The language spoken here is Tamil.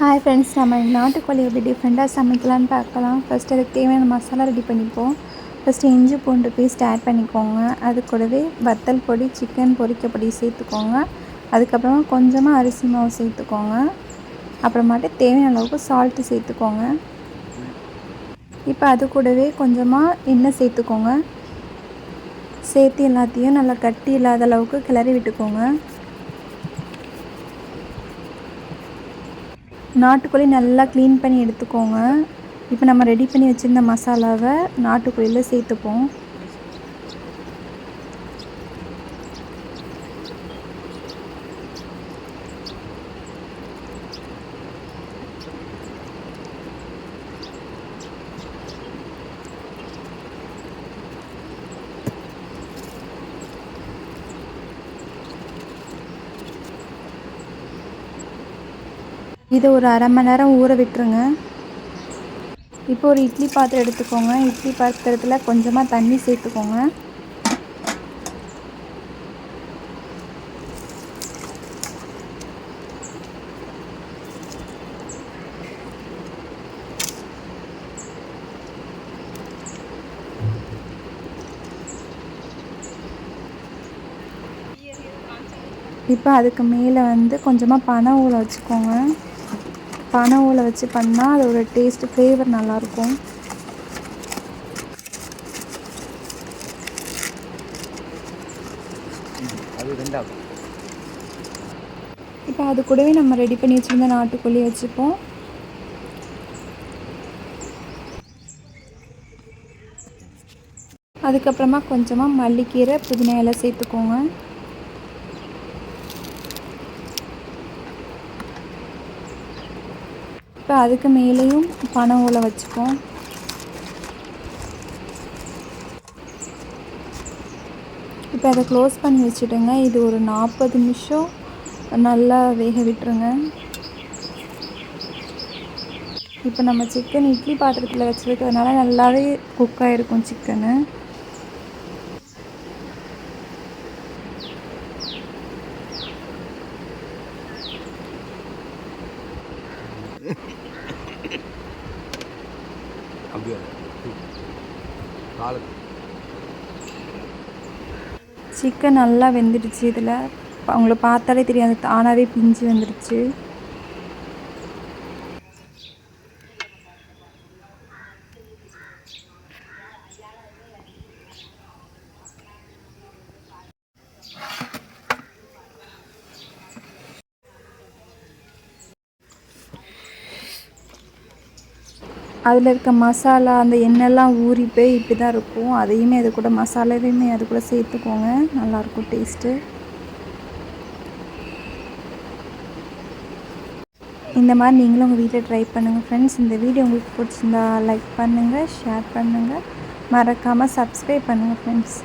ஹாய் ஃப்ரெண்ட்ஸ், நம்ம நாட்டுக்கோழி எப்படி டிஃப்ரெண்ட்டாக சமைக்கலான்னு பார்க்கலாம். ஃபஸ்ட் அதுக்கு தேவையான மசாலா ரெடி பண்ணிப்போம். ஃபஸ்ட்டு இஞ்சி பூண்டு பேஸ்ட் ஆட் பண்ணிக்கோங்க. அது கூடவே வத்தல் பொடி, சிக்கன் பொரிக்க பொடி சேர்த்துக்கோங்க. அதுக்கப்புறமா கொஞ்சமாக அரிசி மாவு சேர்த்துக்கோங்க. அப்புறமாட்டு தேவையான அளவுக்கு சால்ட்டு சேர்த்துக்கோங்க. இப்போ அது கூடவே கொஞ்சமாக எண்ணெய் சேர்த்துக்கோங்க. சேர்த்து எல்லாத்தையும் நல்லா கட்டி இல்லாத அளவுக்கு கிளறி விட்டுக்கோங்க. நாட்டுக்கோழி நல்லா க்ளீன் பண்ணி எடுத்துக்கோங்க. இப்போ நம்ம ரெடி பண்ணி வச்சுருந்த மசாலாவை நாட்டுக்கோழியில் சேர்த்துப்போம். இதை ஒரு அரை மணி நேரம் ஊற விட்டுருங்க. இப்போ ஒரு இட்லி பாத்திரம் எடுத்துக்கோங்க. இட்லி பாத்திரத்தில் கொஞ்சமாக தண்ணி சேர்த்துக்கோங்க. இப்போ அதுக்கு மேலே கொஞ்சமாக பனை ஓலை வச்சுக்கோங்க. பனை ஓலை வச்சு பண்ணால் அதோட டேஸ்ட்டு ஃப்ளேவர் நல்லாயிருக்கும். இப்போ அது கூடவே நம்ம ரெடி பண்ணி வச்சுருந்த நாட்டுக்கோழி வச்சுப்போம். அதுக்கப்புறமா கொஞ்சமாக மல்லிக்கீரை, புதினா இலை சேர்த்துக்கோங்க. இப்போ அதுக்கு மேலேயும் பனை ஓலை வச்சுப்போம். இப்போ அதை க்ளோஸ் பண்ணி வச்சுடுங்க. இது ஒரு 40 நிமிஷம் நல்லா வேக விட்டுருங்க. இப்போ நம்ம சிக்கன் இட்லி பாத்திரத்தில் வச்சுருக்கிறதுனால நல்லாவே குக் ஆகிருக்கும் சிக்கனு. சிக்கன் நல்லா வெந்துடுச்சு. இதில் உங்களுக்கு பார்த்தாலே தெரியும், அது தானாகவே பிஞ்சு வந்துடுச்சு. அதில் இருக்க மசாலா அந்த எண்ணெய்லாம் ஊறி போய் இப்படி தான் இருக்கும். அதையுமே அது கூட மசாலாவையுமே அது கூட சேர்த்துக்கோங்க. நல்லாயிருக்கும் டேஸ்ட்டு. இந்த மாதிரி நீங்களும் உங்கள் வீட்டில் ட்ரை பண்ணுங்கள் ஃப்ரெண்ட்ஸ். இந்த வீடியோ உங்களுக்கு பிடிச்சிருந்தா லைக் பண்ணுங்கள், ஷேர் பண்ணுங்கள், மறக்காமல் சப்ஸ்கிரைப் பண்ணுங்கள் ஃப்ரெண்ட்ஸ்.